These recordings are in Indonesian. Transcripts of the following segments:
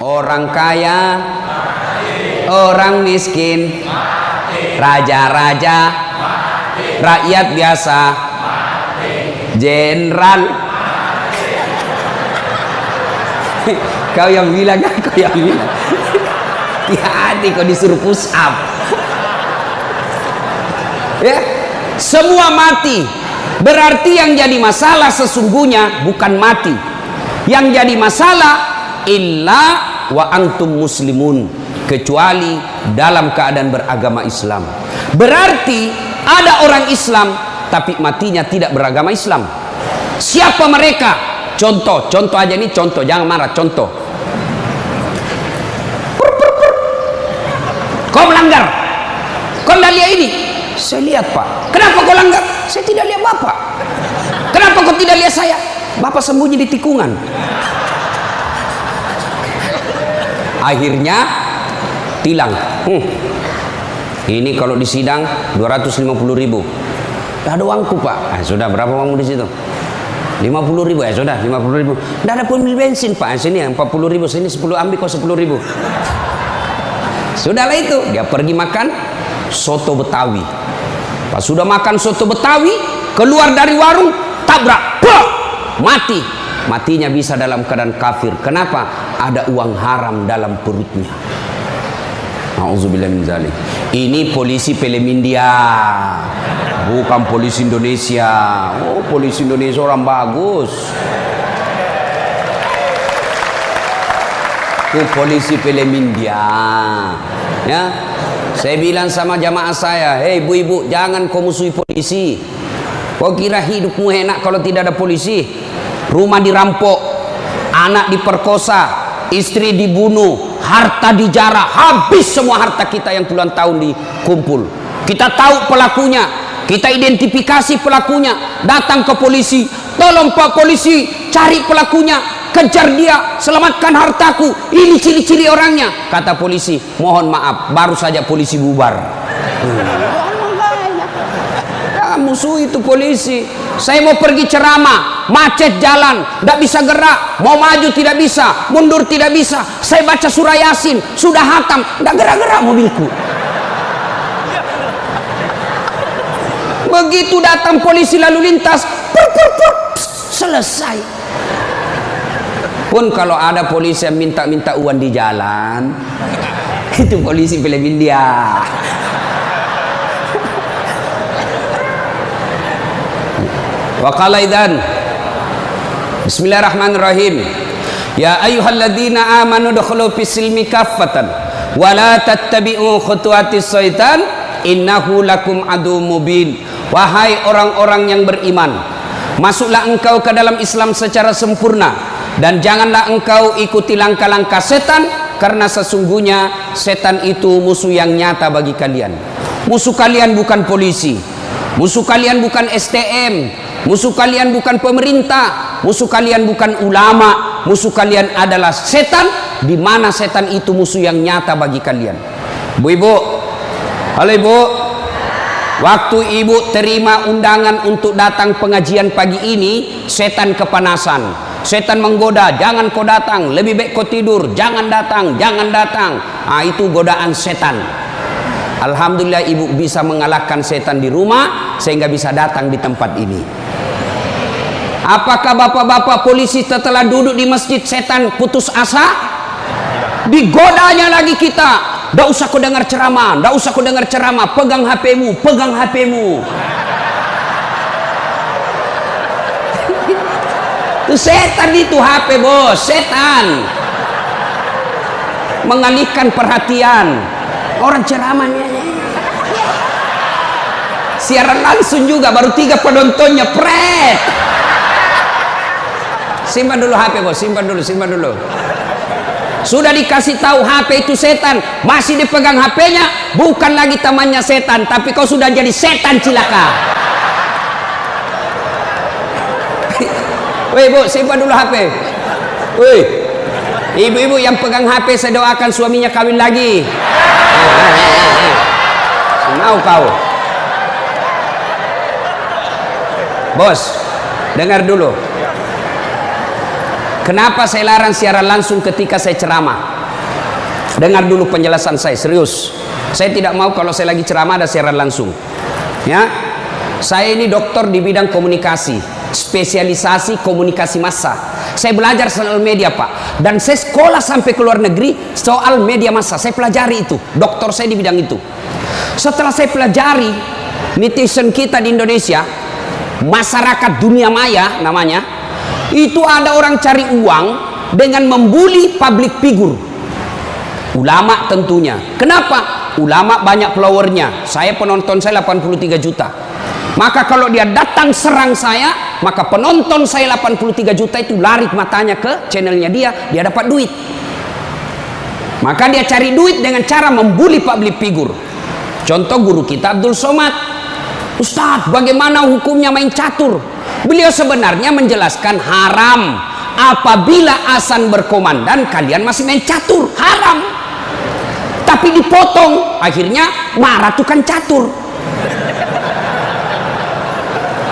Orang kaya, orang miskin, raja-raja, rakyat biasa, jenderal. Kau yang bilang kan, kau yang bilang. Hati-hati kau disuruh push up. Ya, semua mati. Berarti yang jadi masalah sesungguhnya bukan mati. Yang jadi masalah illa wa antum muslimun, kecuali dalam keadaan beragama Islam. Berarti ada orang Islam tapi matinya tidak beragama Islam. Siapa mereka? Contoh aja nih, contoh, jangan marah, contoh. Kau melanggar, kau tidak lihat ini. Saya lihat Pak. Kenapa kau langgar? Saya tidak lihat Bapak. Kenapa kau tidak lihat saya? Bapak sembunyi di tikungan. Akhirnya tilang. Ini kalau di sidang 250.000. Tidak ada uangku Pak. Sudah, berapa uangmu di situ? 50.000. Ya sudah, 50.000. Tidak ada pun bensin Pak. Sini 40.000, sini 10, ambil kau 10.000. Sudahlah itu, dia pergi makan soto Betawi. Pas sudah makan soto Betawi, keluar dari warung, tabrak, mati. Matinya bisa dalam keadaan kafir. Kenapa? Ada uang haram dalam perutnya. Nauzubillah min zalik. Ini polisi film India, bukan polisi Indonesia. Oh, polisi Indonesia orang bagus. Itu polisi film India. Ya, saya bilang sama jamaah saya, hei ibu-ibu, jangan kau musuhi polisi. Kau kira hidupmu enak kalau tidak ada polisi? Rumah dirampok, anak diperkosa, istri dibunuh, harta dijarah, habis semua harta kita yang puluhan tahun dikumpul. Kita tahu pelakunya, kita identifikasi pelakunya, datang ke polisi, tolong Pak polisi, cari pelakunya, kejar dia, selamatkan hartaku, ini ciri-ciri orangnya. Kata polisi, mohon maaf, baru saja polisi bubar. Jangan musuh itu polisi. Saya mau pergi ceramah, macet jalan, tidak bisa gerak, mau maju tidak bisa, mundur tidak bisa. Saya baca surah Yasin, sudah hatam, tidak gerak-gerak mobilku. Begitu datang polisi lalu lintas, selesai. Pun kalau ada polisi yang minta-minta uang di jalan, itu polisi film India. Wa qala idzan Bismillahirrahmanirrahim. Ya ayyuhalladzina amanu dukhulu fis-silmi kaffatan wa la tattabi'u khutuwatis syaitan innahu lakum aduwwum mubin. Wahai orang-orang yang beriman, masuklah engkau ke dalam Islam secara sempurna dan janganlah engkau ikuti langkah-langkah setan, karena sesungguhnya setan itu musuh yang nyata bagi kalian. Musuh kalian bukan polisi, musuh kalian bukan STM, musuh kalian bukan pemerintah, musuh kalian bukan ulama, musuh kalian adalah setan, di mana setan itu musuh yang nyata bagi kalian. Bu-ibu, halo ibu, waktu ibu terima undangan untuk datang pengajian pagi ini, setan kepanasan. Setan menggoda, jangan kau datang, lebih baik kau tidur, jangan datang, jangan datang. Itu godaan setan. Alhamdulillah ibu bisa mengalahkan setan di rumah sehingga bisa datang di tempat ini. Apakah bapak-bapak polisi setelah duduk di masjid setan putus asa? Digodanya lagi kita. Tidak usah kau dengar ceramah, tidak usah kau dengar ceramah, pegang HP-mu, pegang HP-mu. Itu setan, itu HP bos, setan mengalihkan perhatian orang ceramahnya. Siaran langsung juga baru 3 penontonnya, pret. Simpan dulu HP bos, simpan dulu. Sudah dikasih tahu HP itu setan, masih dipegang HP-nya, bukan lagi temannya setan, tapi kau sudah jadi setan cilaka. Woi bu, simpan dulu HP. Woi, ibu-ibu yang pegang HP, saya doakan suaminya kawin lagi. Mau kau? Bos, dengar dulu. Kenapa saya larang siaran langsung ketika saya ceramah? Dengar dulu penjelasan saya, serius. Saya tidak mau kalau saya lagi ceramah ada siaran langsung. Ya, saya ini dokter di bidang komunikasi, spesialisasi komunikasi massa. Saya belajar soal media, Pak, dan saya sekolah sampai ke luar negeri soal media massa. Saya pelajari itu, dokter saya di bidang itu. Setelah saya pelajari, netizen kita di Indonesia, masyarakat dunia maya namanya, itu ada orang cari uang dengan membuli public figure. Ulama tentunya. Kenapa? Ulama banyak followernya. Saya penonton saya 83 juta. Maka kalau dia datang serang saya, maka penonton saya 83 juta itu lari matanya ke channelnya dia dapat duit. Maka dia cari duit dengan cara membuli public figure. Contoh guru kita Abdul Somad. Ustadz, bagaimana hukumnya main catur? Beliau sebenarnya menjelaskan haram apabila azan berkomandan kalian masih main catur, haram. Tapi dipotong, akhirnya marah tukang catur.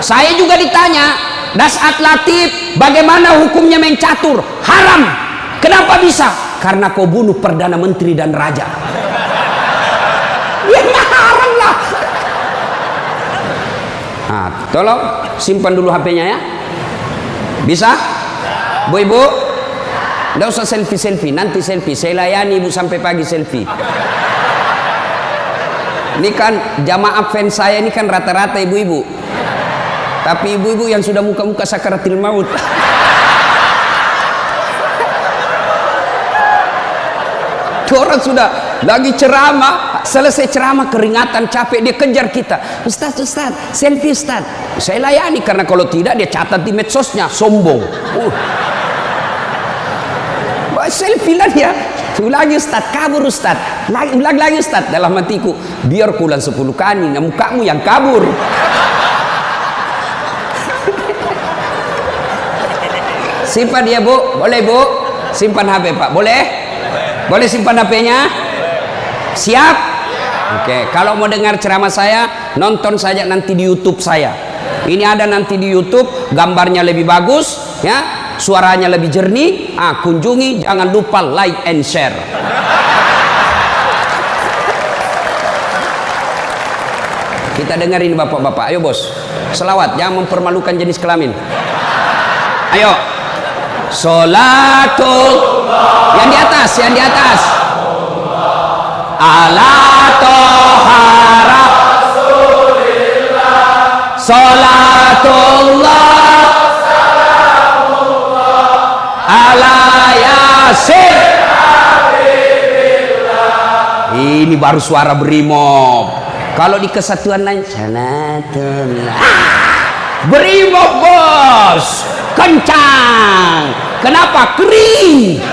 Saya juga ditanya, Dasat Latif, bagaimana hukumnya main catur? Haram. Kenapa bisa? Karena kau bunuh Perdana Menteri dan Raja. Ya haram lah. Nah, tolong simpan dulu HP-nya ya. Bisa? Bu Ibu? Nggak usah selfie-selfie, nanti selfie. Saya layani Ibu sampai pagi selfie. Ini kan jamaah fans saya ini kan rata-rata ibu-ibu. Tapi ibu-ibu yang sudah muka-muka sakaratil maut. Orang sudah lagi ceramah, selesai ceramah keringatan, capek, dia kejar kita. Ustaz, selfie Ustaz. Saya layani karena kalau tidak dia catat di medsosnya, sombong. Selfie lah dia. Ulangi Ustaz, kabur Ustaz. Ulang lagi Ustaz. Dalam hatiku, biar kulang 10 kali, mukamu yang kabur. Simpan dia Bu, boleh Bu? Simpan HP Pak, boleh? Boleh simpan HP-nya? Siap? Oke, kalau mau dengar ceramah saya, nonton saja nanti di YouTube saya. Ini ada nanti di YouTube, gambarnya lebih bagus, ya. Suaranya lebih jernih. Kunjungi, jangan lupa like and share. Kita dengerin bapak-bapak. Ayo bos, selawat, jangan mempermalukan jenis kelamin. Ayo, sholatul, yang di atas, yang di atas. Ala tohara sholatullah ala yasin. Ini baru suara brimob. Kalau di kesatuan lain sanatullah, brimob bos, kencang. Kenapa? Kering.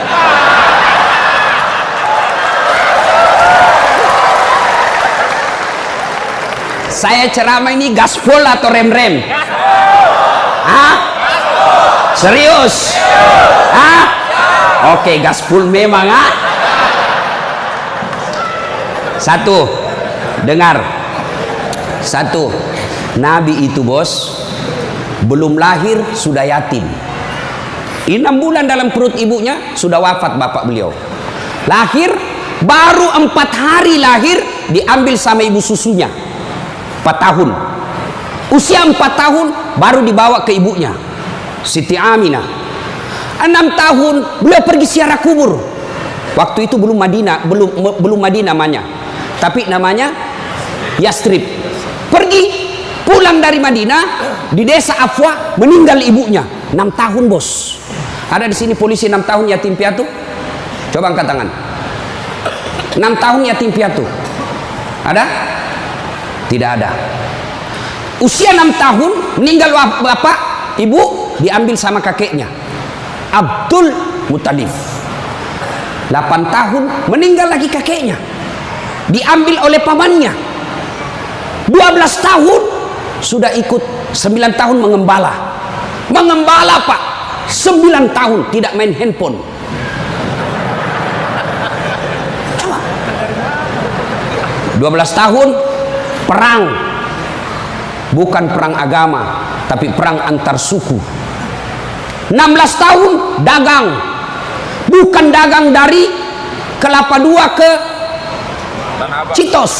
Saya ceramah ini gaspol atau rem-rem? Hah? Serius? Hah? Oke, gaspol memang. Satu, dengar. Satu, Nabi itu bos belum lahir sudah yatim. 6 bulan dalam perut ibunya sudah wafat bapak beliau. Lahir baru 4 hari lahir diambil sama ibu susunya. 4 tahun. Usia 4 tahun baru dibawa ke ibunya, Siti Aminah. 6 tahun beliau pergi ziarah kubur. Waktu itu belum Madinah, belum Madinah namanya, tapi namanya Yastrib. Pergi pulang dari Madinah, di desa Afwa meninggal ibunya. 6 tahun bos. Ada di sini polisi 6 tahun yatim piatu? Coba angkat tangan. 6 tahun yatim piatu. Ada? Tidak ada. Usia 6 tahun meninggal bapak, ibu diambil sama kakeknya Abdul Muttalib. 8 tahun meninggal lagi kakeknya, diambil oleh pamannya. 12 tahun sudah ikut, 9 tahun mengembala. Mengembala Pak, 9 tahun tidak main handphone. Coba. 12 tahun perang, bukan perang agama, tapi perang antar suku. 16 tahun dagang, bukan dagang dari Kelapa Dua ke Citos,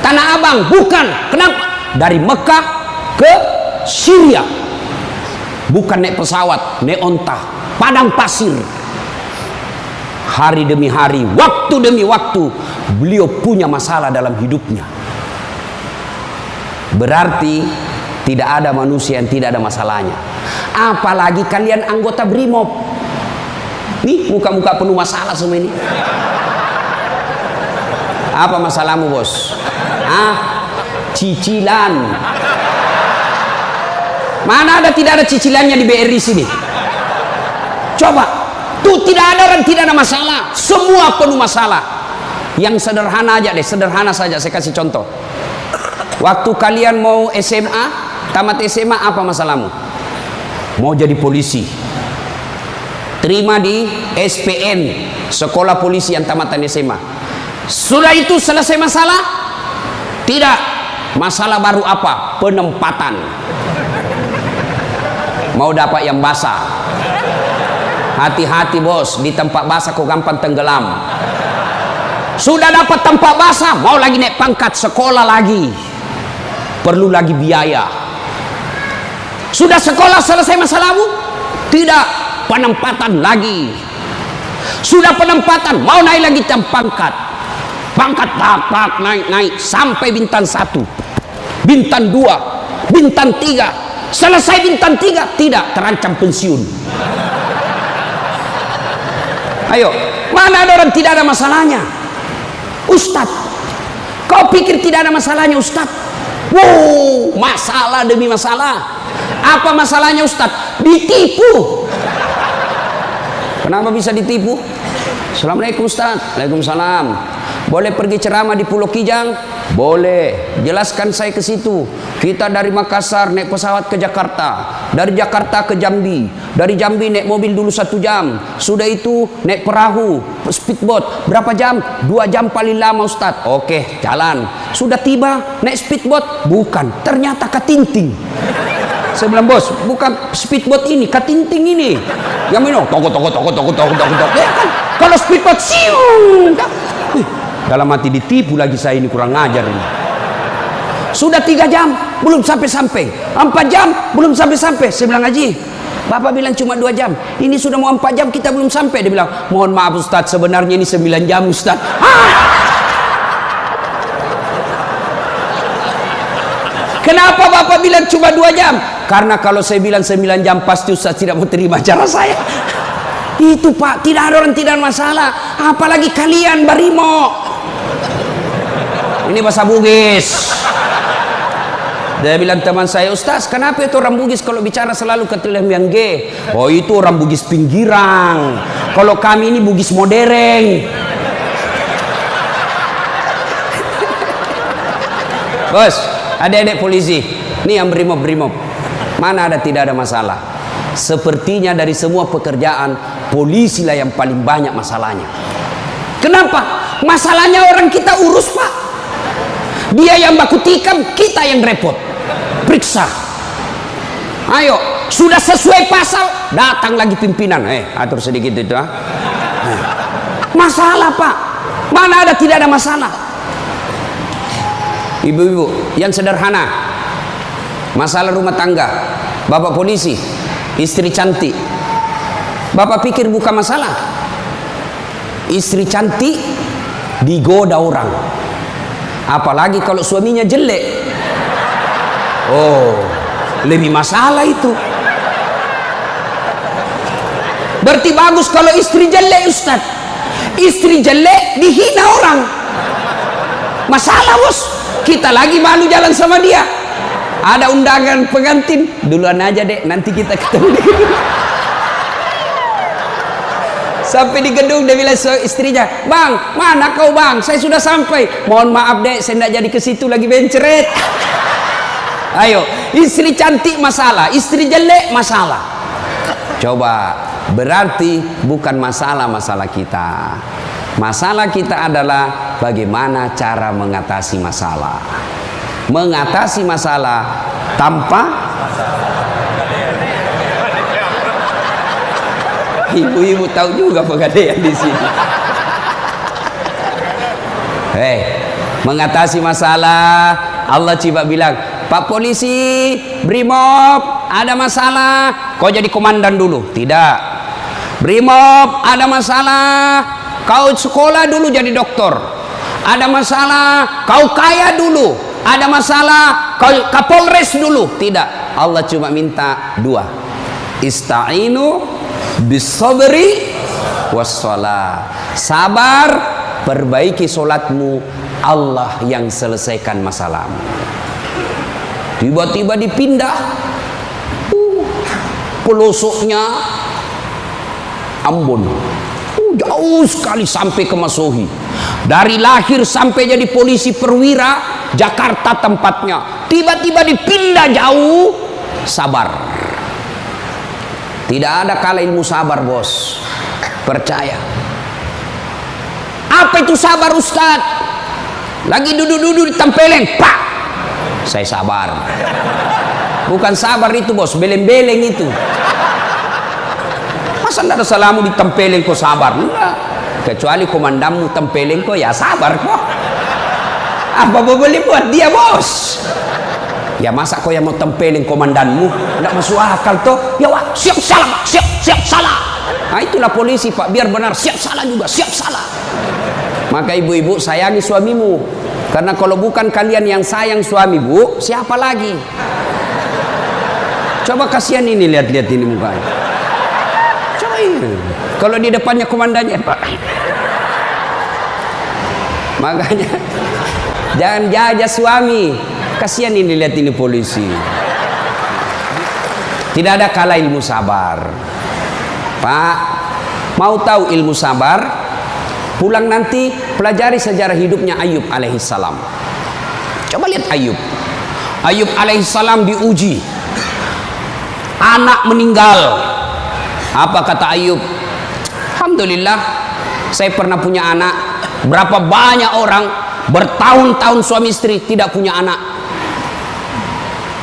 Tanah Abang, bukan. Kenapa? Dari Mekah ke Syria, bukan naik pesawat, naik onta, padang pasir. Hari demi hari, waktu demi waktu, beliau punya masalah dalam hidupnya. Berarti tidak ada manusia yang tidak ada masalahnya. Apalagi kalian anggota BRIMOB. Nih muka-muka penuh masalah semua ini. Apa masalahmu, bos? Cicilan. Mana ada tidak ada cicilannya di BRI sini? Coba, tuh tidak ada orang tidak ada masalah. Semua penuh masalah. Yang sederhana aja deh, sederhana saja. Saya kasih contoh. Waktu kalian mau SMA, tamat SMA, apa masalahmu? Mau jadi polisi. Terima di SPN, Sekolah Polisi yang tamatan SMA. Sudah itu selesai masalah? Tidak. Masalah baru apa? Penempatan. Mau dapat yang basah. Hati-hati bos, di tempat basah kok gampang tenggelam. Sudah dapat tempat basah, mau lagi naik pangkat, sekolah lagi. Perlu lagi biaya. Sudah sekolah selesai masalahmu? Tidak. Penempatan lagi. Sudah penempatan, mau naik lagi pangkat. Pangkat tak naik sampai bintang 1, bintang 2, bintang 3. Selesai bintang 3, tidak, terancam pensiun. Ayo, mana ada orang tidak ada masalahnya? Ustadz, kau pikir tidak ada masalahnya Ustadz? Wow, masalah demi masalah. Apa masalahnya Ustadz? Ditipu. Kenapa bisa ditipu? Assalamualaikum Ustaz. Waalaikumsalam. Boleh pergi ceramah di Pulau Kijang? Boleh. Jelaskan saya ke situ. Kita dari Makassar naik pesawat ke Jakarta, dari Jakarta ke Jambi, dari Jambi naik mobil dulu 1 jam. Sudah itu naik perahu, speedboat. Berapa jam? 2 jam paling lama Ustaz. Oke, jalan. Sudah tiba naik speedboat? Bukan. Ternyata katinting. Saya bilang, bos, bukan speedboat ini, katinting ini. Yang minum, toko. Ya kan? Kalau speedboat, siung. Dalam hati ditipu lagi saya ini, kurang ngajar ini. Sudah 3 jam, belum sampai-sampai. 4 jam, belum sampai-sampai. Saya bilang, Haji, Bapak bilang cuma 2 jam. Ini sudah mau 4 jam, kita belum sampai. Dia bilang, mohon maaf Ustaz, sebenarnya ini 9 jam Ustaz. Kenapa Bapak bilang cuma 2 jam? Karena kalau saya bilang 9 jam, pasti Ustaz tidak mau terima cara saya. Itu Pak, tidak ada orang tidak masalah. Apalagi kalian Barimo. Ini bahasa Bugis. Dia bilang teman saya, Ustaz, kenapa itu orang Bugis kalau bicara selalu ke yang G? Oh, itu orang Bugis pinggiran. Kalau kami ini Bugis modern. Bos, adik-adik polisi, ini yang brimob. Mana ada tidak ada masalah? Sepertinya dari semua pekerjaan, polisi lah yang paling banyak masalahnya. Kenapa? Masalahnya orang kita urus Pak. Dia yang baku tikam, kita yang repot. Periksa. Ayo, sudah sesuai pasal, datang lagi pimpinan. Atur sedikit itu. Masalah Pak. Mana ada tidak ada masalah? Ibu-ibu, yang sederhana. Masalah rumah tangga. Bapak polisi, istri cantik. Bapak pikir bukan masalah. Istri cantik digoda orang. Apalagi kalau suaminya jelek. Oh, lebih masalah itu. Berarti bagus kalau istri jelek Ustaz. Istri jelek dihina orang. Masalah bos. Kita lagi malu jalan sama dia. Ada undangan pengantin, duluan aja dek, nanti kita ketemu di gedung. Sampai di gedung dia bilang istrinya, bang, mana kau bang? Saya sudah sampai. Mohon maaf dek, saya tidak jadi ke situ lagi benceret. Ayo, istri cantik masalah, istri jelek masalah. Coba, berarti bukan masalah kita. Masalah kita adalah bagaimana cara mengatasi masalah. Mengatasi masalah tanpa ibu-ibu tahu juga pegadaian di sini. Mengatasi masalah, Allah coba bilang, Pak polisi, Brimob, ada masalah, kau jadi komandan dulu. Tidak. Brimob, ada masalah, kau sekolah dulu jadi doktor. Ada masalah, kau kaya dulu. Ada masalah, kau Kapolres dulu. Tidak. Allah cuma minta dua. Ista'inu bis-sabri was-shalah. Sabar, perbaiki solatmu, Allah yang selesaikan masalahmu. Tiba-tiba dipindah pelosoknya Ambon, jauh sekali sampai ke Masohi. Dari lahir sampai jadi polisi perwira, Jakarta tempatnya. Tiba-tiba dipindah jauh. Sabar. Tidak ada kalah ilmu sabar, bos. Percaya. Apa itu sabar, Ustadz? Lagi duduk-duduk ditempelin, pak. Saya sabar. Bukan sabar itu, bos, beleng-beleng itu. Masa tidak ada salamu ditempelin kok sabar? Enggak. Kecuali komandanmu tempelin kok, ya sabar kok. Apa boleh buat dia, bos? Ya masa kau yang mau tempelin komandanmu? Tidak masuk akal toh. Ya wah, siap salah, pak. Siap salah. Nah itulah polisi, pak. Biar benar, siap salah juga, siap salah. Maka ibu-ibu sayangi suamimu, karena kalau bukan kalian yang sayang suami, bu, siapa lagi? Coba kasihan ini, lihat-lihat ini mukanya. Coba ini. Kalau di depannya komandannya, pak. Makanya jangan jajah suami. Kasihan ini, lihat ini polisi. Tidak ada kalah ilmu sabar. Pak, mau tahu ilmu sabar? Pulang nanti pelajari sejarah hidupnya Ayub alaihissalam. Coba lihat Ayub. Ayub alaihissalam diuji. Anak meninggal. Apa kata Ayub? Alhamdulillah, saya pernah punya anak. Berapa banyak orang bertahun-tahun suami istri tidak punya anak.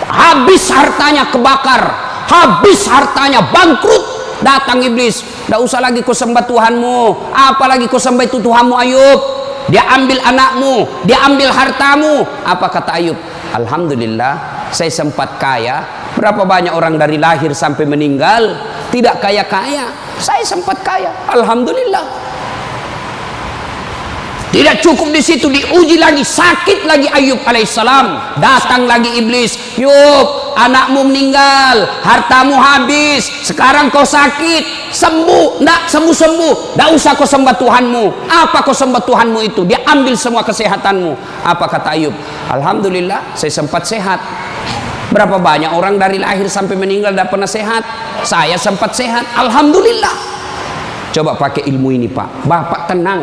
Habis hartanya kebakar, habis hartanya bangkrut. Datang iblis, tidak usah lagi kau sembah Tuhanmu, apalagi kau sembah itu Tuhanmu Ayub. Dia ambil anakmu, dia ambil hartamu. Apa kata Ayub? Alhamdulillah, saya sempat kaya. Berapa banyak orang dari lahir sampai meninggal tidak kaya-kaya, saya sempat kaya. Alhamdulillah. Tidak cukup di situ, diuji lagi, sakit lagi Ayub alaihissalam. Datang lagi iblis, Yub, anakmu meninggal, hartamu habis, sekarang kau sakit, sembuh, ndak sembuh-sembuh, ndak usah kau sembah Tuhanmu. Apa kau sembah Tuhanmu itu? Dia ambil semua kesehatanmu. Apa kata Ayub? Alhamdulillah, saya sempat sehat. Berapa banyak orang dari lahir sampai meninggal tidak pernah sehat? Saya sempat sehat, alhamdulillah. Coba pakai ilmu ini, Pak. Bapak tenang.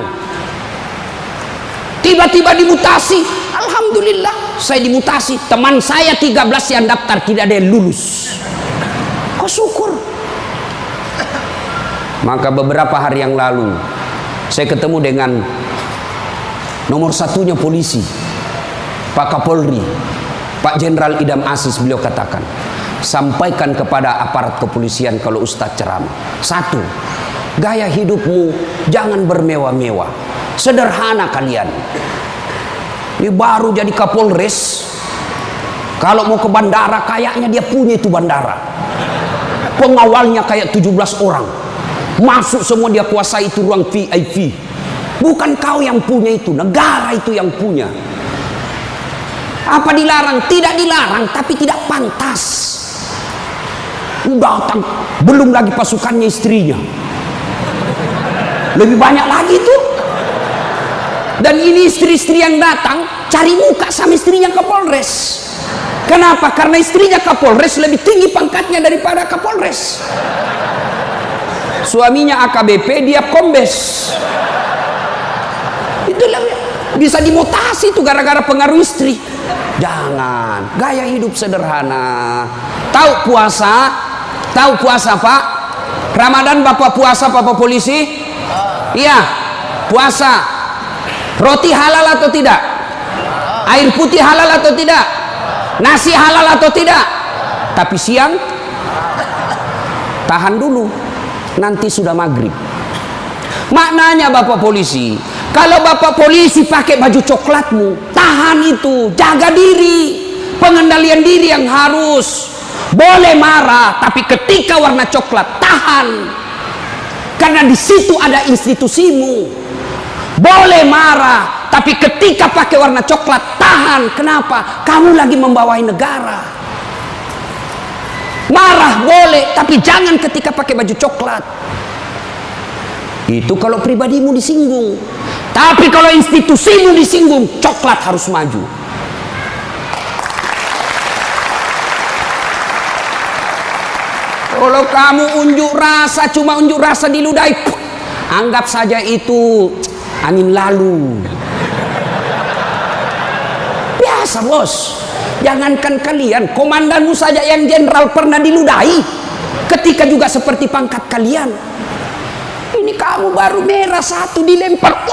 Tiba-tiba dimutasi, alhamdulillah saya dimutasi. Teman saya 13 yang daftar tidak ada yang lulus. Kau syukur. Maka beberapa hari yang lalu saya ketemu dengan nomor satunya polisi, Pak Kapolri, Pak Jenderal Idam Aziz. Beliau katakan, sampaikan kepada aparat kepolisian kalau Ustadz ceramah. Satu, gaya hidupmu jangan bermewah-mewah. Sederhana kalian. Ini baru jadi Kapolres. Kalau mau ke bandara, kayaknya dia punya itu bandara. Pengawalnya kayak 17 orang. Masuk semua, dia kuasai itu ruang VIP. Bukan kau yang punya itu, negara itu yang punya. Apa dilarang? Tidak dilarang, tapi tidak pantas. Datang, belum lagi pasukannya istrinya. Lebih banyak lagi tuh. Dan ini istri-istri yang datang cari muka sama istrinya Kapolres. Kenapa? Karena istrinya Kapolres lebih tinggi pangkatnya daripada Kapolres. Suaminya AKBP, dia kombes. Itulah bisa dimutasi itu gara-gara pengaruh istri. Jangan, gaya hidup sederhana. Tahu puasa? Tahu puasa, Pak? Ramadan Bapak puasa, Bapak polisi? Iya, puasa. Roti halal atau tidak? Air putih halal atau tidak? Nasi halal atau tidak? Tapi siang tahan dulu, nanti sudah maghrib. Maknanya Bapak polisi, Kalau bapak polisi pakai baju coklatmu, tahan itu, jaga diri, pengendalian diri yang harus. Boleh marah, tapi ketika warna coklat, tahan, karena di situ ada institusimu. Boleh marah, tapi ketika pakai warna coklat, tahan. Kenapa? Kamu lagi membawai negara. Marah boleh, tapi jangan ketika pakai baju coklat. Itu kalau pribadimu disinggung. Tapi kalau institusimu disinggung, coklat harus maju. Kalau kamu unjuk rasa, cuma unjuk rasa diludahi, anggap saja itu angin lalu. Biasa bos. Jangankan kalian, komandanmu saja yang jenderal pernah diludahi. Ketika juga seperti pangkat kalian. Ini kamu baru merah satu dilempar.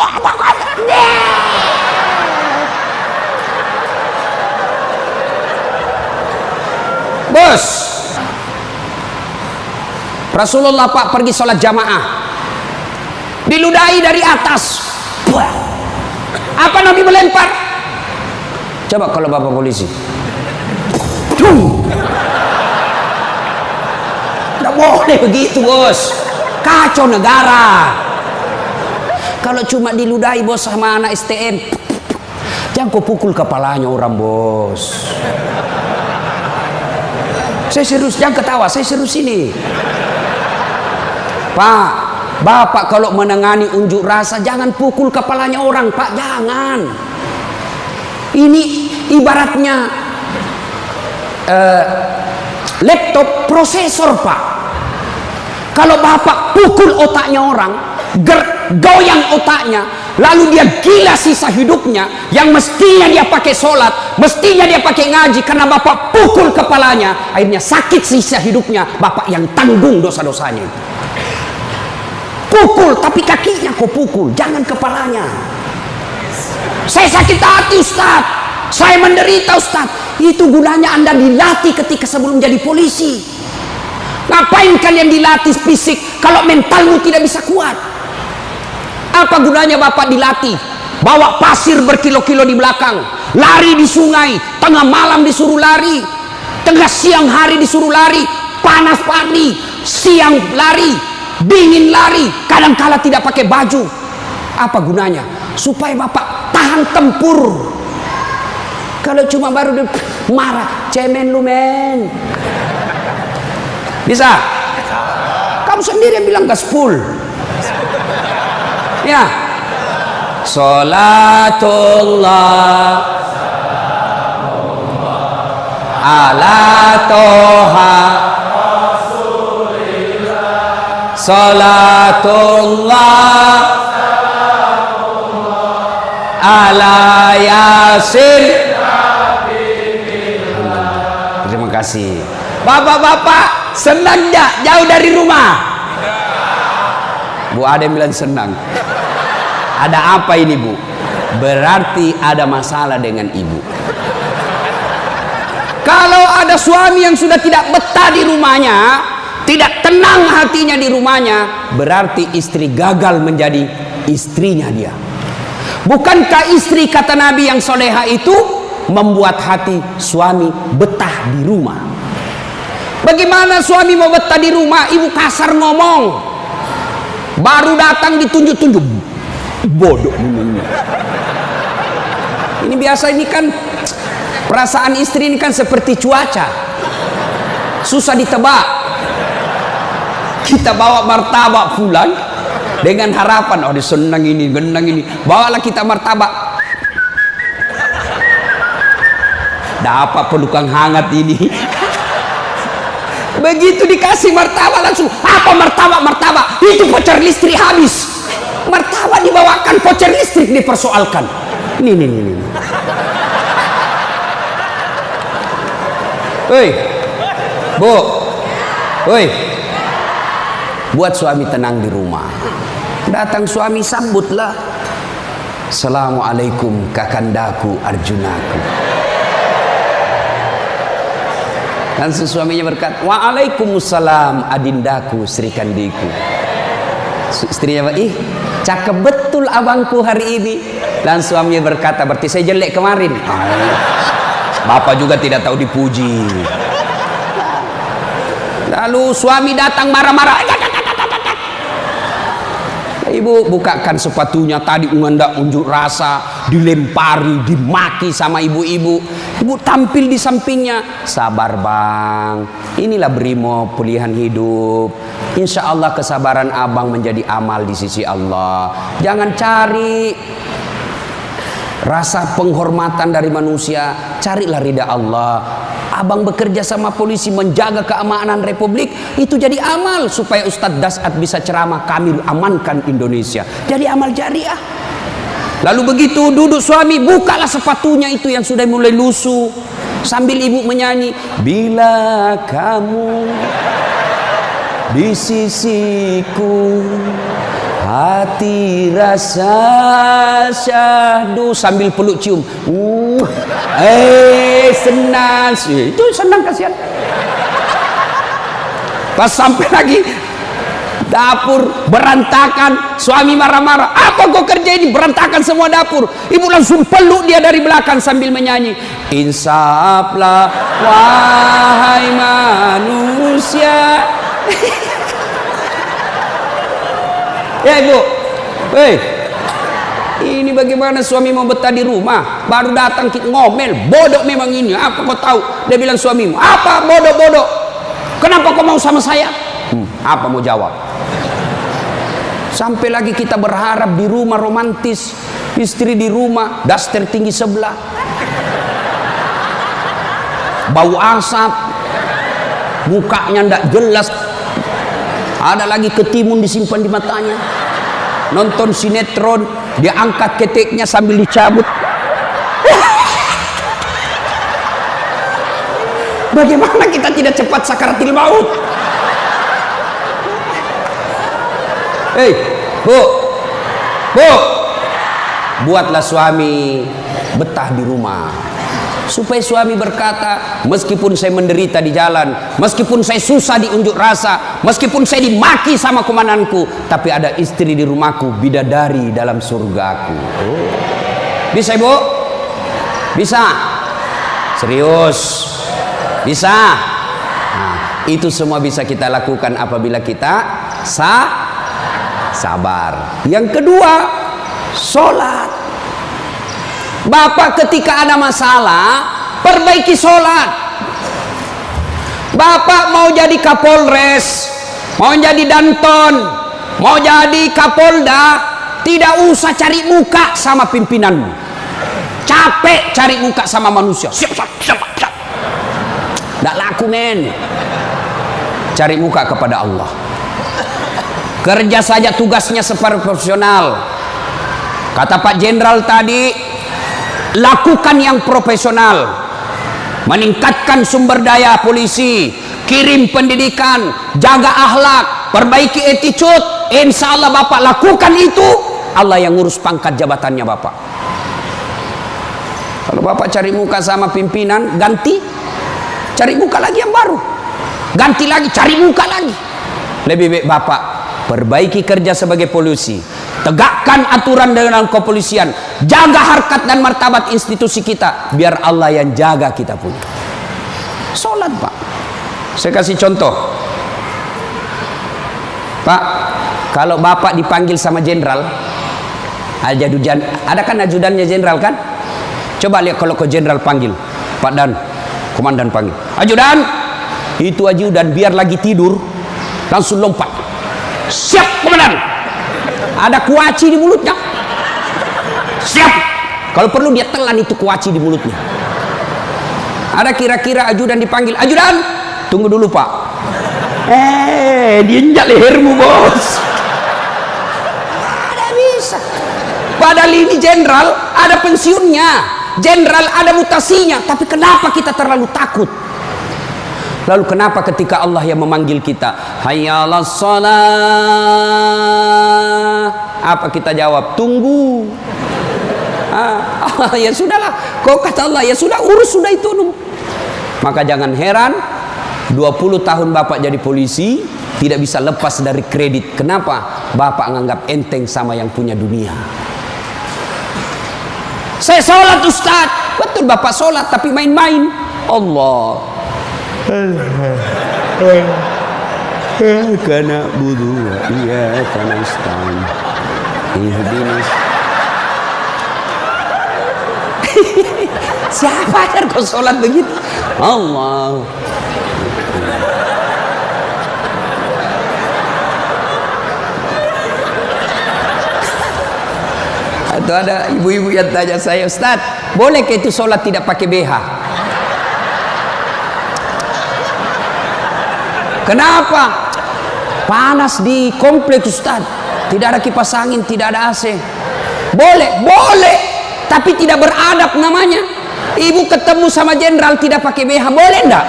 Bos, Rasulullah Pak pergi sholat jamaah, diludahi dari atas. Apa Nabi melempar? Coba kalau bapak polisi, tidak boleh begitu bos, kacau negara. Kalau cuma diludahi bos sama anak STM, jangan kau pukul kepalanya orang bos. Saya serius, jangan ketawa, saya serius ini. Pak, bapak kalau menangani unjuk rasa jangan pukul kepalanya orang, Pak, jangan. Ini ibaratnya laptop prosesor, Pak. Kalau bapak pukul otaknya orang, goyang otaknya, lalu dia gila sisa hidupnya, yang mestinya dia pakai sholat, mestinya dia pakai ngaji, karena bapak pukul kepalanya, akhirnya sakit sisa hidupnya, bapak yang tanggung dosa-dosanya. Pukul, tapi kakinya kau pukul, jangan kepalanya. Saya sakit hati Ustaz, saya menderita Ustaz. Itu gunanya Anda dilatih ketika sebelum jadi polisi. Ngapain kalian dilatih fisik kalau mentalmu tidak bisa kuat? Apa gunanya bapak dilatih? Bawa pasir berkilo-kilo di belakang, lari di sungai, tengah malam disuruh lari, tengah siang hari disuruh lari, panas pagi, siang lari, dingin lari, kadang-kala tidak pakai baju. Apa gunanya? Supaya bapak tahan tempur. Kalau cuma baru marah, cemen lu men. Bisa? Kamu sendiri yang bilang gaspul. Ya. Salatullah ala toha salatullah ala yasin. Terima kasih. Bapak-bapak senang enggak jauh dari rumah? Bu, ada yang bilang senang. Ada apa ini Bu? Berarti ada masalah dengan ibu. Kalau ada suami yang sudah tidak betah di rumahnya, tidak tenang hatinya di rumahnya, berarti istri gagal menjadi istrinya dia. Bukankah istri kata Nabi yang soleha itu membuat hati suami betah di rumah? Bagaimana suami mau betah di rumah? Ibu kasar ngomong, baru datang ditunjuk-tunjuk, bodoh ini. Ini biasa, ini kan perasaan istri ini kan seperti cuaca, susah ditebak. Kita bawa martabak pulang dengan harapan, oh senang ini, genang ini, bawalah kita martabak, dapat pelukan hangat ini. Begitu dikasih martabak langsung, apa martabak? Itu voucher listrik habis. Martabak dibawakan, voucher listrik dipersoalkan. Nih. Hei, Bu, hei, buat suami tenang di rumah. Datang suami sambutlah, Assalamualaikum kakandaku Arjunaku. Langsung suaminya berkata, Waalaikumsalam adindaku Sri Kandiku. Istrinya, ih cakep betul abangku hari ini. Dan suaminya berkata, berarti saya jelek kemarin. Bapak juga tidak tahu dipuji. Lalu suami datang marah-marah. Ibu bukakan sepatunya, tadi hendak unjuk rasa, dilempari, dimaki sama ibu-ibu. Ibu tampil di sampingnya, sabar bang, inilah brimob pilihan hidup. Insya Allah kesabaran abang menjadi amal di sisi Allah. Jangan cari rasa penghormatan dari manusia, carilah ridha Allah. Abang bekerja sama polisi menjaga keamanan Republik, itu jadi amal supaya Ustadz Dasat bisa ceramah, kami amankan Indonesia. Jadi amal jariah. Lalu begitu duduk suami, bukalah sepatunya itu yang sudah mulai lusuh, sambil ibu menyanyi, bila kamu di sisiku, hati rasa syahdu, sambil peluk cium. Senang. Itu senang, kasihan. Pas sampai lagi dapur berantakan, suami marah-marah, apa kau kerja ini, berantakan semua dapur. Ibu langsung peluk dia dari belakang sambil menyanyi, insaflah wahai manusia. Ya ibu, ini bagaimana suami mau betah di rumah, baru datang kita ngomel, bodoh memang ini, apa kau tahu? Dia bilang suamimu, apa bodoh-bodoh, kenapa kau mau sama saya? Apa mau jawab? Sampai lagi kita berharap di rumah romantis, istri di rumah daster tinggi sebelah, bau asap, mukanya ndak jelas, ada lagi ketimun disimpan di matanya. Nonton sinetron, dia angkat keteknya sambil dicabut. Bagaimana kita tidak cepat sakaratil maut? Bu, buatlah suami betah di rumah, supaya suami berkata, meskipun saya menderita di jalan, meskipun saya susah di unjuk rasa, meskipun saya dimaki sama komandanku, tapi ada istri di rumahku, bidadari dalam surgaku. Bisa ibu? Bisa? Serius? Bisa? Nah, itu semua bisa kita lakukan apabila kita sabar. Yang kedua, sholat. Bapak ketika ada masalah, perbaiki sholat. Bapak mau jadi Kapolres, mau jadi Danton, mau jadi Kapolda, tidak usah cari muka sama pimpinanmu. Capek cari muka sama manusia. Siap. Tidak laku men. Cari muka kepada Allah. Kerja saja tugasnya seperti profesional. Kata Pak Jenderal tadi, lakukan yang profesional, meningkatkan sumber daya polisi, kirim pendidikan, jaga akhlak, perbaiki attitude. Insya Allah Bapak lakukan itu, Allah yang ngurus pangkat jabatannya Bapak. Kalau Bapak cari muka sama pimpinan, ganti, cari muka lagi yang baru, ganti lagi, cari muka lagi. Lebih baik Bapak perbaiki kerja sebagai polisi, tegakkan aturan dengan kepolisian, jaga harkat dan martabat institusi kita, biar Allah yang jaga kita punya. Sholat Pak. Saya kasih contoh Pak, kalau Bapak dipanggil sama jenderal, ada kan ajudannya jenderal kan? Coba lihat kalau ke jenderal panggil, Pak Dan, komandan panggil, ajudan, itu ajudan biar lagi tidur langsung lompat, siap komandan, ada kuaci di mulutnya, siap, kalau perlu dia telan itu kuaci di mulutnya. Ada kira-kira ajudan dipanggil, ajudan tunggu dulu Pak, diinjak lehermu bos. Ada bisa, padahal ini jenderal ada pensiunnya, jenderal ada mutasinya, tapi kenapa kita terlalu takut? Lalu kenapa ketika Allah yang memanggil kita, hayya 'alas shalah, apa kita jawab? Tunggu. Ya sudahlah, kau kata Allah, ya sudah, urus sudah itu. Maka jangan heran 20 tahun Bapak jadi polisi, tidak bisa lepas dari kredit. Kenapa? Bapak nganggap enteng sama yang punya dunia. Saya sholat Ustaz. Betul Bapak sholat, tapi main-main. Allah. Karena budu, iya karena istan. Ihdinas. Siapa yang kau sholat begitu? Allah. Atau ada ibu-ibu yang tanya saya, Ustaz, boleh ke itu sholat tidak pakai BH? Kenapa? Panas di kompleks Ustaz, tidak ada kipas angin, tidak ada AC. Boleh, boleh, tapi tidak beradab namanya. Ibu ketemu sama jenderal tidak pakai BH, boleh enggak?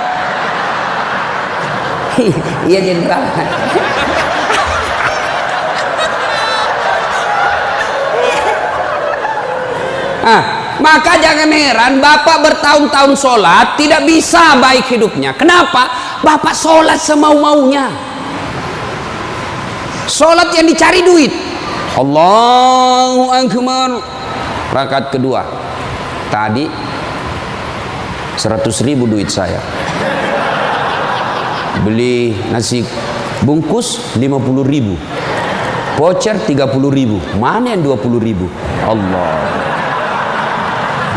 Iya jenderal. Maka jangan heran Bapak bertahun-tahun sholat tidak bisa baik hidupnya. Kenapa? Bapak sholat semau-maunya. Sholat yang dicari duit. Allahu Akbar. Rakaat kedua. Tadi 100.000 duit saya. Beli nasi bungkus 50.000. Voucher 30.000. Mana yang 20.000? Allah.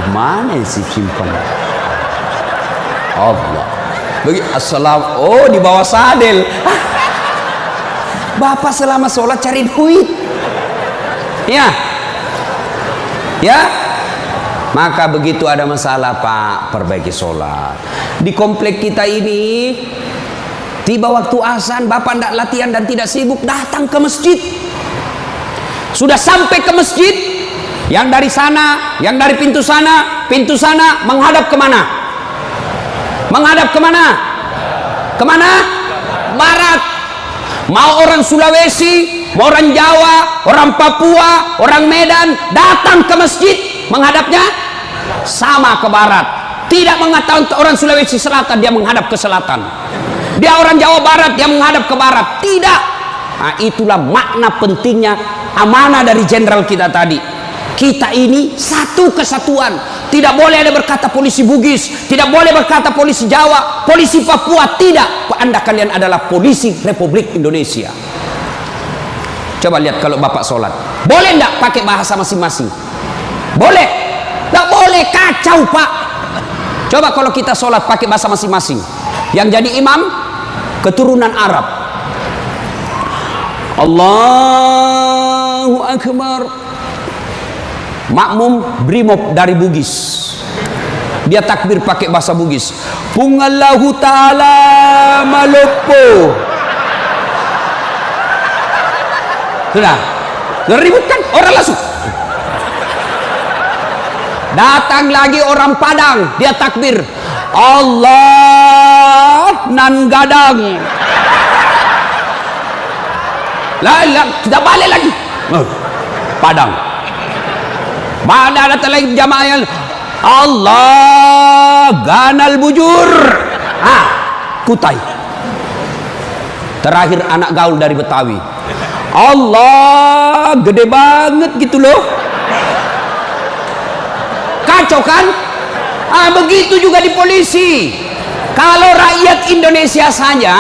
Mana sih simpan? Allah. Bagi assalam. Oh, di bawah sadel. Bapak selama sholat cari duit. Ya. Ya. Maka begitu ada masalah Pak, perbaiki sholat. Di komplek kita ini, tiba waktu azan, Bapak tidak latihan dan tidak sibuk, datang ke masjid. Sudah sampai ke masjid, yang dari sana, yang dari pintu sana menghadap kemana? Menghadap kemana? Kemana? Barat. Mau orang Sulawesi, mau orang Jawa, orang Papua, orang Medan, datang ke masjid, menghadapnya sama ke barat. Tidak mengatakan orang Sulawesi Selatan dia menghadap ke selatan, dia orang Jawa Barat dia menghadap ke barat. Tidak. Nah, itulah makna pentingnya amanah dari jenderal kita tadi. Kita ini satu kesatuan. Tidak boleh ada berkata polisi Bugis, tidak boleh berkata polisi Jawa, polisi Papua. Tidak. Anda kalian adalah polisi Republik Indonesia. Coba lihat kalau Bapak sholat, boleh enggak pakai bahasa masing-masing? Boleh? Enggak boleh, kacau Pak. Coba kalau kita sholat pakai bahasa masing-masing. Yang jadi imam keturunan Arab. Allahu Akbar. Makmum brimob dari Bugis, dia takbir pakai bahasa Bugis. Pungallahu ta'ala malopo. Sudah ngeributkan orang langsung. Datang lagi orang Padang, dia takbir Allah nan gadang. Lah kita balik lagi. Padang. Mana ada lagi jamaah yang Allah ganal bujur. Kutai. Terakhir anak gaul dari Betawi. Allah gede banget gitu loh. Kacau kan? Begitu juga di polisi. Kalau rakyat Indonesia saja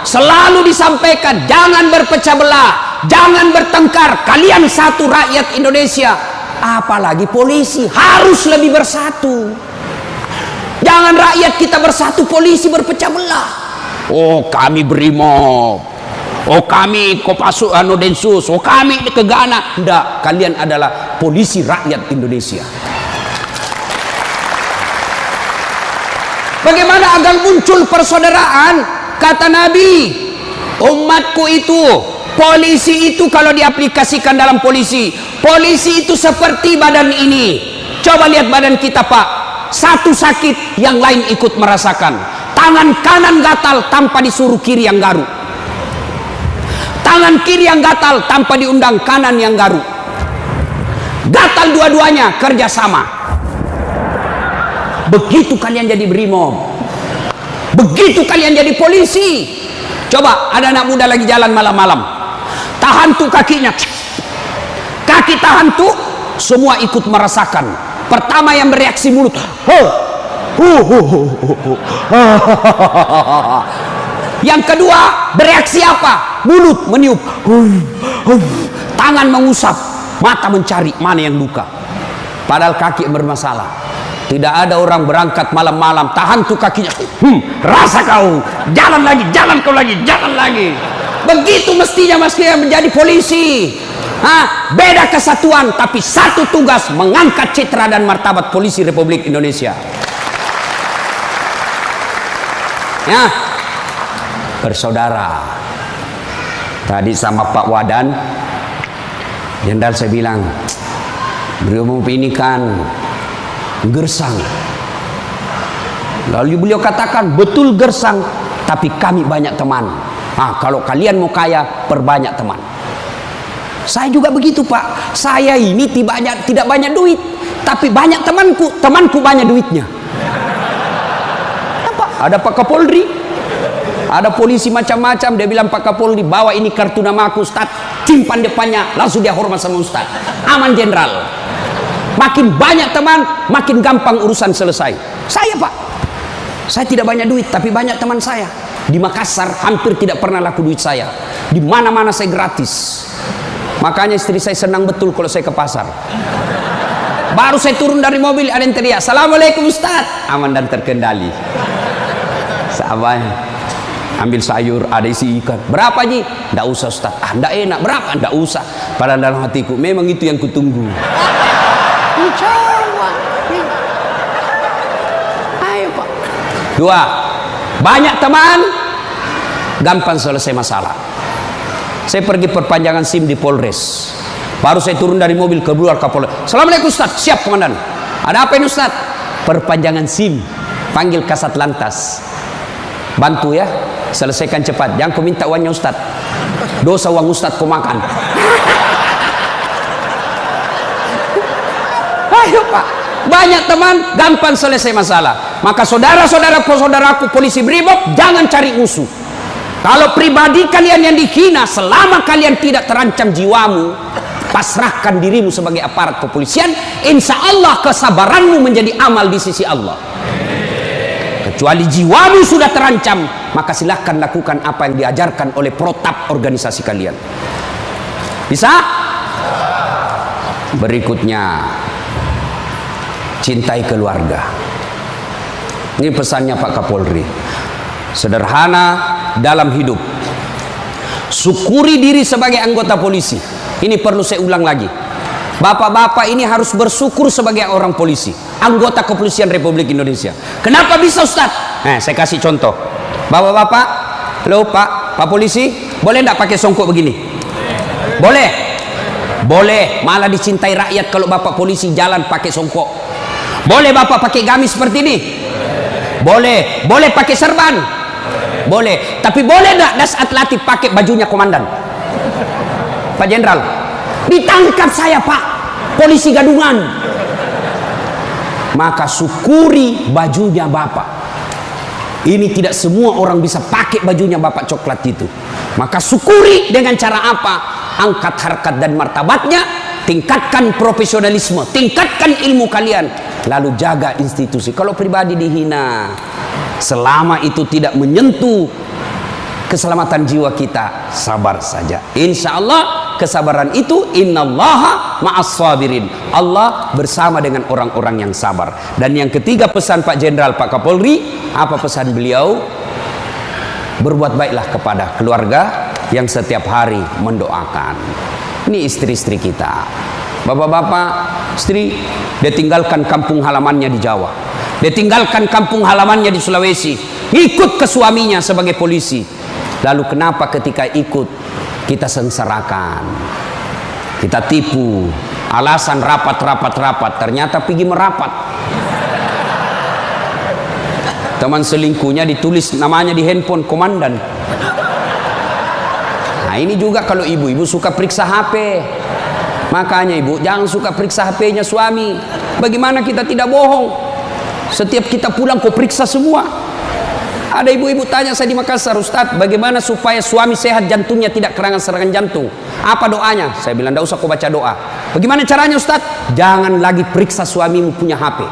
selalu disampaikan jangan berpecah belah, jangan bertengkar, kalian satu rakyat Indonesia. Apalagi polisi harus lebih bersatu. Jangan rakyat kita bersatu, polisi berpecah belah. Oh kami brimob, oh kami Kopassus Densus, oh kami Kegana. Tidak, kalian adalah polisi rakyat Indonesia. Bagaimana agar muncul persaudaraan? Kata Nabi, umatku itu, polisi itu kalau diaplikasikan dalam polisi itu seperti badan ini. Coba lihat badan kita Pak, satu sakit yang lain ikut merasakan. Tangan kanan gatal tanpa disuruh kiri yang garuk, tangan kiri yang gatal tanpa diundang kanan yang garuk. Gatal dua-duanya kerjasama. Begitu kalian jadi brimob, begitu kalian jadi polisi. Coba ada anak muda lagi jalan malam-malam, tahan tuh kakinya, kaki tahan tuh, semua ikut merasakan. Pertama yang bereaksi mulut, yang kedua bereaksi apa? Mulut meniup, tangan mengusap, mata mencari mana yang luka. Padahal kaki yang bermasalah. Tidak ada orang berangkat malam-malam, tahan tuh kakinya, rasa kau, jalan lagi, jalan kau lagi, jalan lagi. Begitu mestinya menjadi polisi. Beda kesatuan, tapi satu tugas, mengangkat citra dan martabat polisi Republik Indonesia. Ya, bersaudara. Tadi sama Pak Wadan, Jenderal saya bilang, beliau memopinikan gersang. Lalu beliau katakan, betul gersang, tapi kami banyak teman. Kalau kalian mau kaya, perbanyak teman. Saya juga begitu, Pak. Saya ini tidak banyak duit, tapi banyak temanku. Temanku banyak duitnya. Apa? Ada Pak Kapolri, ada polisi macam-macam. Dia bilang, Pak Kapolri, bawa ini kartu nama aku, Ustaz. Simpan depannya, langsung dia hormat sama Ustaz. Aman, Jenderal. Makin banyak teman, makin gampang urusan selesai. Saya, Pak, saya tidak banyak duit, tapi banyak teman saya. Di Makassar hampir tidak pernah laku duit saya. Di mana-mana saya gratis. Makanya istri saya senang betul kalau saya ke pasar. Baru saya turun dari mobil, ada yang teriak, "Assalamualaikum Ustaz." Aman dan terkendali. Sahabat, ambil sayur, ada isi ikan. Berapa Ji? Nggak usah Ustaz. Nggak enak. Berapa? Nggak usah. Padahal dalam hatiku, memang itu yang kutunggu. Ayo Pak. Dua, banyak teman, gampang selesai masalah. Saya pergi perpanjangan SIM di Polres. Baru saya turun dari mobil, keluar Kapolres. "Assalamualaikum Ustaz." "Siap Komandan." "Ada apa ini Ustaz?" "Perpanjangan SIM." Panggil Kasat Lantas. "Bantu ya, selesaikan cepat. Jangan kau minta uangnya Ustaz. Dosa uang Ustaz kau makan." Ayo Pak, banyak teman, gampang selesai masalah. Maka saudaraku polisi Brimob, jangan cari musuh. Kalau pribadi kalian yang dihina, selama kalian tidak terancam jiwamu, pasrahkan dirimu sebagai aparat kepolisian, insya Allah kesabaranmu menjadi amal di sisi Allah. Kecuali jiwamu sudah terancam, maka silahkan lakukan apa yang diajarkan oleh protap organisasi kalian. Bisa? Berikutnya, cintai keluarga. Ini pesannya Pak Kapolri. Sederhana dalam hidup. Syukuri diri sebagai anggota polisi. Ini perlu saya ulang lagi. Bapak-bapak ini harus bersyukur sebagai orang polisi, anggota kepolisian Republik Indonesia. Kenapa bisa Ustaz? Saya kasih contoh. Bapak-bapak, halo Pak polisi, boleh enggak pakai songkok begini? Boleh? Boleh. Malah dicintai rakyat kalau Bapak polisi jalan pakai songkok. Boleh Bapak pakai gamis seperti ini? Boleh. Boleh pakai serban? Boleh. Tapi boleh enggak das atletik pakai bajunya komandan? Pak Jenderal, ditangkap saya Pak, polisi gadungan. Maka syukuri bajunya Bapak. Ini tidak semua orang bisa pakai bajunya Bapak coklat itu. Maka syukuri dengan cara apa? Angkat harkat dan martabatnya, tingkatkan profesionalisme, tingkatkan ilmu kalian, lalu jaga institusi. Kalau pribadi dihina, selama itu tidak menyentuh keselamatan jiwa kita, sabar saja. Insya Allah kesabaran itu, innallaha ma'as sabirin. Allah bersama dengan orang-orang yang sabar. Dan yang ketiga pesan Pak Jenderal, Pak Kapolri, apa pesan beliau? Berbuat baiklah kepada keluarga yang setiap hari mendoakan. Ini istri-istri kita. Bapak-bapak, istri, dia tinggalkan kampung halamannya di Jawa. Dia tinggalkan kampung halamannya di Sulawesi. Ikut ke suaminya sebagai polisi. Lalu kenapa ketika ikut kita sengsarakan, kita tipu, alasan rapat, ternyata pergi merapat. Teman selingkuhnya ditulis namanya di handphone komandan. Nah ini juga kalau ibu-ibu suka periksa HP. Makanya ibu jangan suka periksa HP-nya suami. Bagaimana kita tidak bohong? Setiap kita pulang kau periksa semua. Ada ibu-ibu tanya saya di Makassar, Ustadz, bagaimana supaya suami sehat jantungnya tidak serangan jantung? Apa doanya? Saya bilang, tidak usah kau baca doa. Bagaimana caranya Ustadz? Jangan lagi periksa suamimu punya HP.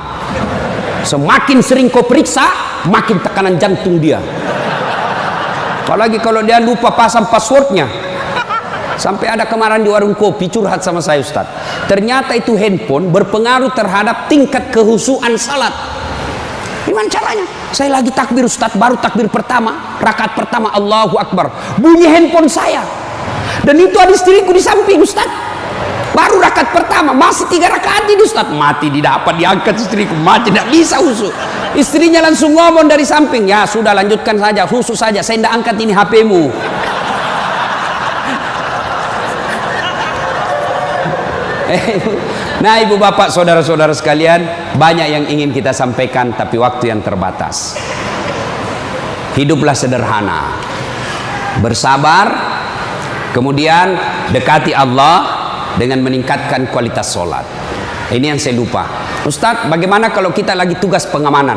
Semakin sering kau periksa, makin tekanan jantung dia. Apalagi kalau dia lupa pasang passwordnya. Sampai ada kemarin di warung kopi curhat sama saya, Ustadz. Ternyata itu handphone berpengaruh terhadap tingkat kehusuan salat. Gimana caranya? Saya lagi takbir, Ustadz, baru takbir pertama, rakaat pertama, Allahu Akbar, bunyi handphone saya. Dan itu ada istriku di samping, Ustadz. Baru rakaat pertama, masih 3 rakaat ini, Ustadz. Mati didapat diangkat istriku, mati tidak bisa husu. Istrinya langsung ngomong dari samping, ya sudah lanjutkan saja, husu saja, saya tidak angkat ini HP-mu. Nah, ibu bapak, saudara-saudara sekalian, banyak yang ingin kita sampaikan, tapi waktu yang terbatas. Hiduplah sederhana, bersabar, kemudian dekati Allah dengan meningkatkan kualitas sholat. Ini yang saya lupa, Ustadz, bagaimana kalau kita lagi tugas pengamanan,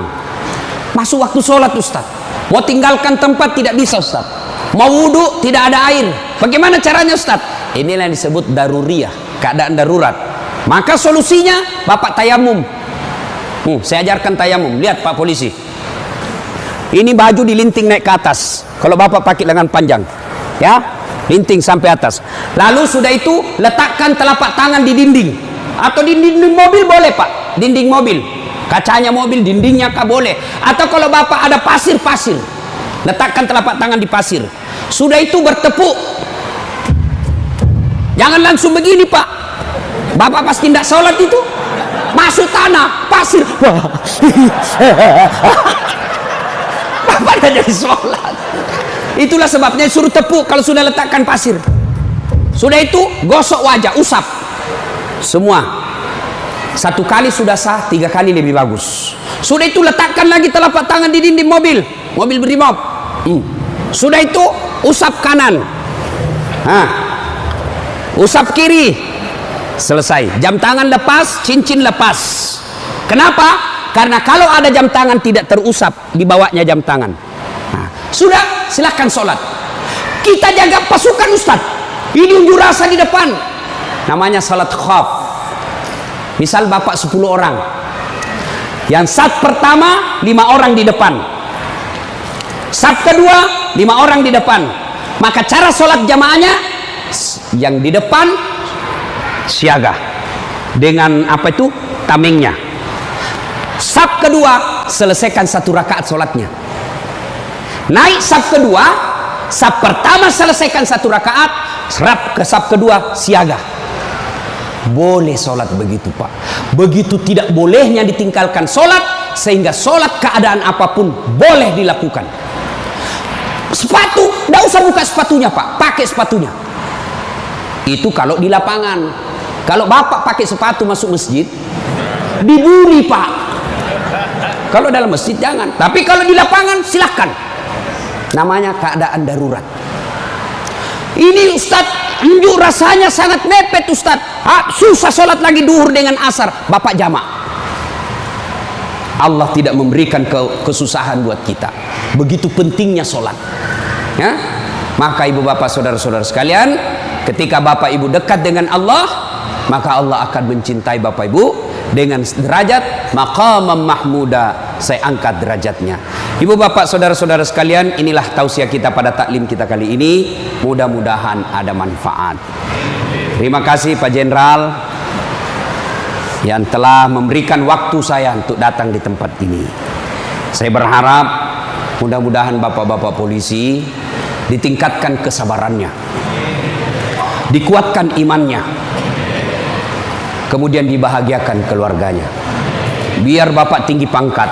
masuk waktu sholat, Ustadz, mau tinggalkan tempat tidak bisa, Ustadz, mau wudhu tidak ada air, bagaimana caranya, Ustadz? Inilah yang disebut daruriyah, keadaan darurat. Maka solusinya bapak tayamum. Saya ajarkan tayamum. Lihat Pak Polisi, ini baju dilinting naik ke atas. Kalau bapak pakai lengan panjang, ya, linting sampai atas. Lalu sudah itu letakkan telapak tangan di dinding, atau di dinding mobil boleh Pak, dinding mobil, kacanya mobil, dindingnya kah boleh. Atau kalau bapak ada pasir, letakkan telapak tangan di pasir. Sudah itu bertepuk. Jangan langsung begini Pak. Bapak pasti tidak sholat itu, masuk tanah, pasir, bapak tidak jadi sholat. Itulah sebabnya suruh tepuk kalau sudah letakkan pasir. Sudah itu gosok wajah, usap semua. 1 kali sudah sah, 3 kali lebih bagus. Sudah itu letakkan lagi telapak tangan di dinding mobil berimob. Sudah itu usap kanan, usap kiri. Selesai. Jam tangan lepas, cincin lepas. Kenapa? Karena kalau ada jam tangan tidak terusap, dibawanya jam tangan. Sudah, silahkan sholat. Kita jaga pasukan, Ustaz. Ini unjuk rasa di depan. Namanya salat khaf. Misal bapak 10 orang. Yang saf pertama 5 orang di depan. Saf kedua 5 orang di depan. Maka cara sholat jamaahnya, yang di depan siaga dengan apa itu tamengnya. Saf kedua selesaikan 1 rakaat sholatnya. Naik saf kedua, saf pertama selesaikan 1 rakaat, serap ke saf kedua siaga. Boleh sholat begitu Pak. Begitu tidak bolehnya ditinggalkan sholat, sehingga sholat keadaan apapun boleh dilakukan. Sepatu, tidak usah buka sepatunya Pak, pakai sepatunya. Itu kalau di lapangan. Kalau bapak pakai sepatu masuk masjid, dibully Pak. Kalau dalam masjid jangan, tapi kalau di lapangan silahkan. Namanya keadaan darurat. Ini Ustadz, unjuk rasanya sangat mepet Ustadz. Susah sholat lagi duhur dengan asar, bapak jamak. Allah tidak memberikan kesusahan buat kita. Begitu pentingnya sholat, ya. Maka ibu bapak, saudara-saudara sekalian, ketika bapak ibu dekat dengan Allah, maka Allah akan mencintai bapak ibu dengan derajat maqamam mahmuda. Saya angkat derajatnya. Ibu bapak, saudara-saudara sekalian, inilah tausiah kita pada taklim kita kali ini. Mudah-mudahan ada manfaat. Terima kasih Pak Jenderal yang telah memberikan waktu saya untuk datang di tempat ini. Saya berharap mudah-mudahan bapak-bapak polisi ditingkatkan kesabarannya, dikuatkan imannya, kemudian dibahagiakan keluarganya. Biar bapak tinggi pangkat,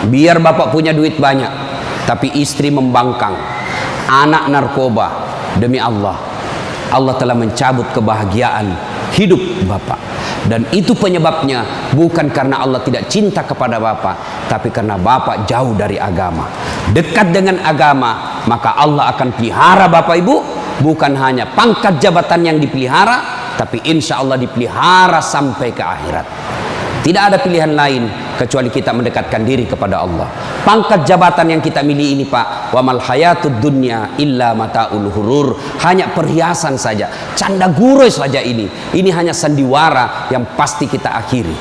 biar bapak punya duit banyak, tapi istri membangkang, anak narkoba, demi Allah, Allah telah mencabut kebahagiaan hidup bapak. Dan itu penyebabnya bukan karena Allah tidak cinta kepada bapak, tapi karena bapak jauh dari agama. Dekat dengan agama, maka Allah akan pelihara bapak ibu. Bukan hanya pangkat jabatan yang dipelihara, tapi insya Allah dipelihara sampai ke akhirat. Tidak ada pilihan lain kecuali kita mendekatkan diri kepada Allah. Pangkat jabatan yang kita miliki ini, Pak, wa mal hayatud dunya illa mataul hurur, hanya perhiasan saja, canda gurui saja ini. Ini hanya sandiwara yang pasti kita akhiri.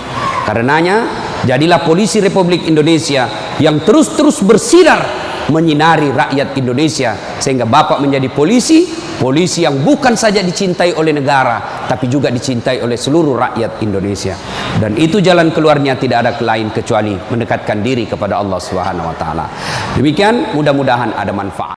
Karenanya jadilah polisi Republik Indonesia yang terus-terus bersinar menyinari rakyat Indonesia, sehingga Bapak menjadi polisi yang bukan saja dicintai oleh negara, tapi juga dicintai oleh seluruh rakyat Indonesia. Dan itu jalan keluarnya tidak ada lain kecuali mendekatkan diri kepada Allah Subhanahu wa taala. Demikian, mudah-mudahan ada manfaat.